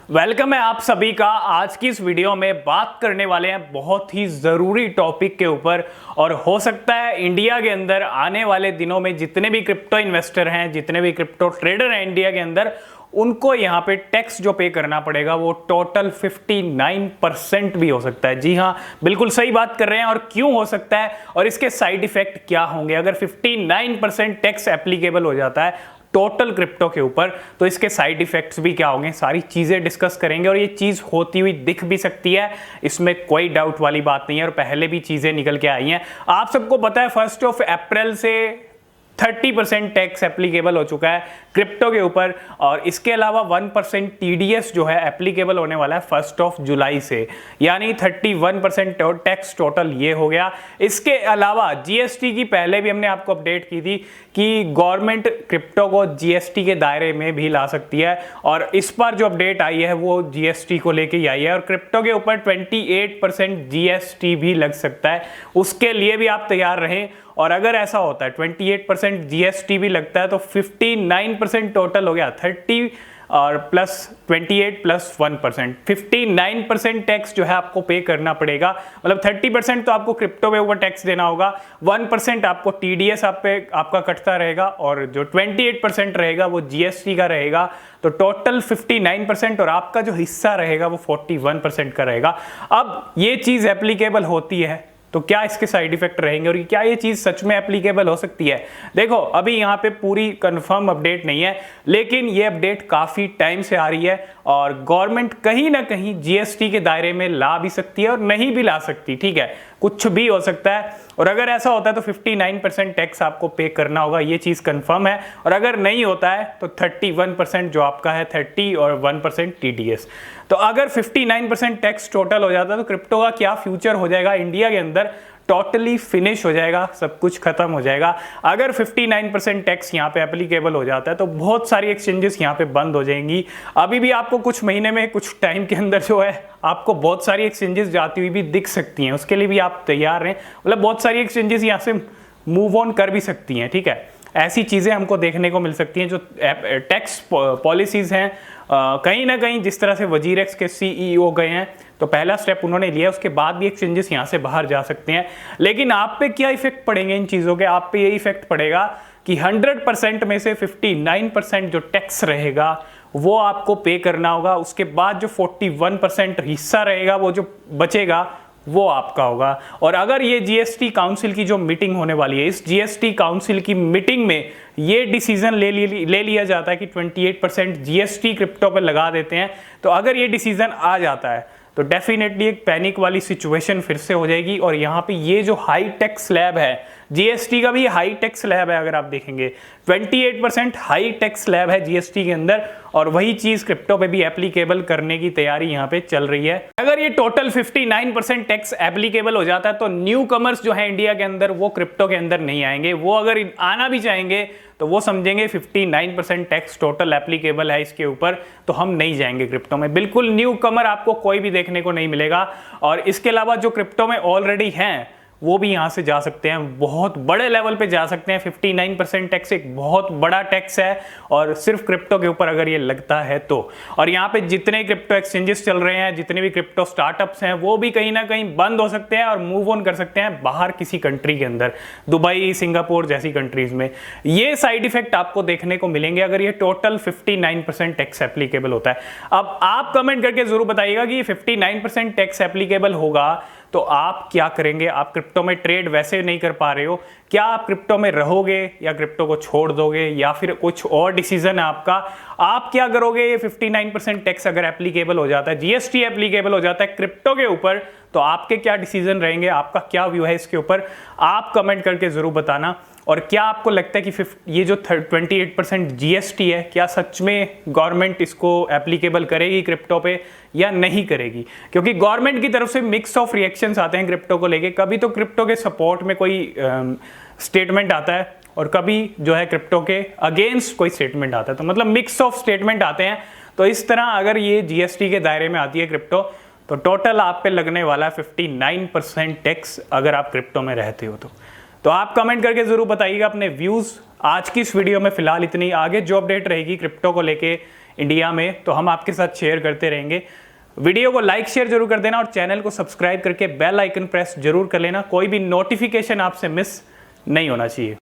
Welcome है आप सभी का। आज की इस वीडियो में बात करने वाले हैं बहुत ही ज़रूरी टॉपिक के ऊपर, और हो सकता है इंडिया के अंदर आने वाले दिनों में जितने भी क्रिप्टो इन्वेस्टर हैं, जितने भी क्रिप्टो ट्रेडर हैं इंडिया के अंदर, उनको यहाँ पे टैक्स जो पे करना पड़ेगा वो टोटल 59% भी हो सकता है। जी हाँ, बिल्कुल सही बात कर रहे हैं। और क्यों हो सकता है और इसके साइड इफेक्ट क्या होंगे अगर 59% टैक्स एप्लीकेबल हो जाता है टोटल क्रिप्टो के ऊपर, तो इसके साइड इफेक्ट्स भी क्या होंगे, सारी चीजें डिस्कस करेंगे। और ये चीज होती हुई दिख भी सकती है, इसमें कोई डाउट वाली बात नहीं है, और पहले भी चीजें निकल के आई हैं। आप सबको पता है 1 अप्रैल से 30% टैक्स एप्लीकेबल हो चुका है क्रिप्टो के ऊपर, और इसके अलावा 1% टीडीएस जो है एप्लीकेबल होने वाला है 1 जुलाई से, यानी 31% टैक्स टोटल ये हो गया। इसके अलावा जीएसटी की पहले भी हमने आपको अपडेट की थी कि गवर्नमेंट क्रिप्टो को जीएसटी के दायरे में भी ला सकती है, और इस बार जो अपडेट आई है वो जीएसटी को लेके ही आई है, और क्रिप्टो के ऊपर 28% जीएसटी भी लग सकता है। उसके लिए भी आप तैयार रहें। और अगर ऐसा होता है 28% जीएसटी भी लगता है तो 59% टोटल हो गया। 30 और प्लस 28 प्लस 1%, 59% टैक्स जो है आपको पे करना पड़ेगा। मतलब 30% तो आपको क्रिप्टो पे ऊपर टैक्स देना होगा, 1% आपको टीडीएस आपका कटता रहेगा, और जो 28% रहेगा वो जीएसटी का रहेगा। तो टोटल 59%, और आपका जो हिस्सा रहेगा वो 41% का रहेगा। अब ये चीज एप्लीकेबल होती है तो क्या इसके साइड इफेक्ट रहेंगे, और क्या ये चीज सच में एप्लीकेबल हो सकती है? देखो, अभी यहाँ पे पूरी कंफर्म अपडेट नहीं है, लेकिन ये अपडेट काफी टाइम से आ रही है, और गवर्नमेंट कहीं ना कहीं जीएसटी के दायरे में ला भी सकती है और नहीं भी ला सकती। ठीक है, कुछ भी हो सकता है। और अगर ऐसा होता है तो 59% टैक्स आपको पे करना होगा, ये चीज कंफर्म है। और अगर नहीं होता है तो 31% जो आपका है 30 और 1% टीडीएस। तो अगर 59% टैक्स टोटल हो जाता है तो क्रिप्टो का क्या फ्यूचर हो जाएगा इंडिया के अंदर? टोटली फिनिश हो जाएगा, सब कुछ खत्म हो जाएगा। अगर 59% टैक्स यहाँ पे एप्लीकेबल हो जाता है तो बहुत सारी एक्सचेंजेस यहाँ पे बंद हो जाएंगी। अभी भी आपको कुछ महीने में, कुछ टाइम के अंदर जो है आपको बहुत सारी एक्सचेंजेस जाती हुई भी दिख सकती हैं, उसके लिए भी आप तैयार हैं। मतलब बहुत सारी एक्सचेंजेस यहाँ से मूव ऑन कर भी सकती हैं। ठीक है, ऐसी चीज़ें हमको देखने को मिल सकती हैं। जो टैक्स पॉलिसीज़ हैं, कहीं ना कहीं जिस तरह से वजीरेक्स के सीईओ गए हैं तो पहला स्टेप उन्होंने लिया, उसके बाद भी एक्सचेंजेस यहाँ से बाहर जा सकते हैं। लेकिन आप पे क्या इफेक्ट पड़ेंगे इन चीज़ों के? आप पे ये इफेक्ट पड़ेगा कि 100% में से 59% जो टैक्स रहेगा वो आपको पे करना होगा। उसके बाद जो 41% हिस्सा रहेगा, वो जो बचेगा वो आपका होगा। और अगर ये जीएसटी काउंसिल की जो मीटिंग होने वाली है, इस जीएसटी काउंसिल की मीटिंग में ये डिसीजन ले लिया जाता है कि 28% जीएसटी क्रिप्टो पर लगा देते हैं, तो अगर ये डिसीजन आ जाता है तो डेफिनेटली एक पैनिक वाली सिचुएशन फिर से हो जाएगी। और यहाँ पे ये जो हाई टैक्स स्लैब है, जीएसटी का भी हाई टैक्स स्लैब है, अगर आप देखेंगे 28% हाई टैक्स स्लैब है जीएसटी के अंदर, और वही चीज क्रिप्टो पे भी एप्लीकेबल करने की तैयारी यहाँ पे चल रही है। अगर ये टोटल 59% टैक्स एप्लीकेबल हो जाता है तो न्यू कमर्स जो है इंडिया के अंदर वो क्रिप्टो के अंदर नहीं आएंगे। वो अगर आना भी चाहेंगे तो वो समझेंगे 59% टैक्स टोटल एप्लीकेबल है इसके ऊपर, तो हम नहीं जाएंगे क्रिप्टो में। बिल्कुल न्यू कमर आपको कोई भी देखने को नहीं मिलेगा। और इसके अलावा जो क्रिप्टो में ऑलरेडी हैं वो भी यहाँ से जा सकते हैं, बहुत बड़े लेवल पे जा सकते हैं। 59% टैक्स एक बहुत बड़ा टैक्स है, और सिर्फ क्रिप्टो के ऊपर अगर ये लगता है तो। और यहाँ पे जितने क्रिप्टो एक्सचेंजेस चल रहे हैं, जितने भी क्रिप्टो स्टार्टअप्स हैं, वो भी कहीं ना कहीं बंद हो सकते हैं और मूव ऑन कर सकते हैं बाहर किसी कंट्री के अंदर, दुबई, सिंगापुर जैसी कंट्रीज में। ये साइड इफेक्ट आपको देखने को मिलेंगे अगर ये टोटल 59% टैक्स एप्लीकेबल होता है। अब आप कमेंट करके जरूर बताइएगा कि 59% टैक्स एप्लीकेबल होगा तो आप क्या करेंगे? आप क्रिप्टो में ट्रेड वैसे नहीं कर पा रहे हो, क्या आप क्रिप्टो में रहोगे या क्रिप्टो को छोड़ दोगे, या फिर कुछ और डिसीजन है आपका? आप क्या करोगे? ये 59% टैक्स अगर एप्लीकेबल हो जाता है, जीएसटी एप्लीकेबल हो जाता है क्रिप्टो के ऊपर, तो आपके क्या डिसीजन रहेंगे? आपका क्या व्यू है इसके ऊपर? आप कमेंट करके जरूर बताना। और क्या आपको लगता है कि ये जो 28% जीएसटी है, क्या सच में गवर्नमेंट इसको एप्लीकेबल करेगी क्रिप्टो पे या नहीं करेगी? क्योंकि गवर्नमेंट की तरफ से मिक्स ऑफ रिएक्शंस आते हैं क्रिप्टो को लेके। कभी तो क्रिप्टो के सपोर्ट में कोई स्टेटमेंट आता है, और कभी जो है क्रिप्टो के अगेंस्ट कोई स्टेटमेंट आता है। तो मतलब मिक्स ऑफ स्टेटमेंट आते हैं। तो इस तरह अगर ये जीएसटी के दायरे में आती है क्रिप्टो, तो टोटल आप पे लगने वाला है 59% टैक्स अगर आप क्रिप्टो में रहते हो तो आप कमेंट करके जरूर बताइएगा अपने व्यूज। आज की इस वीडियो में फिलहाल इतनी। आगे जो अपडेट रहेगी क्रिप्टो को लेके इंडिया में, तो हम आपके साथ शेयर करते रहेंगे। वीडियो को लाइक शेयर जरूर कर देना और चैनल को सब्सक्राइब करके बेल आइकन प्रेस जरूर कर लेना, कोई भी नोटिफिकेशन आपसे मिस नहीं होना चाहिए।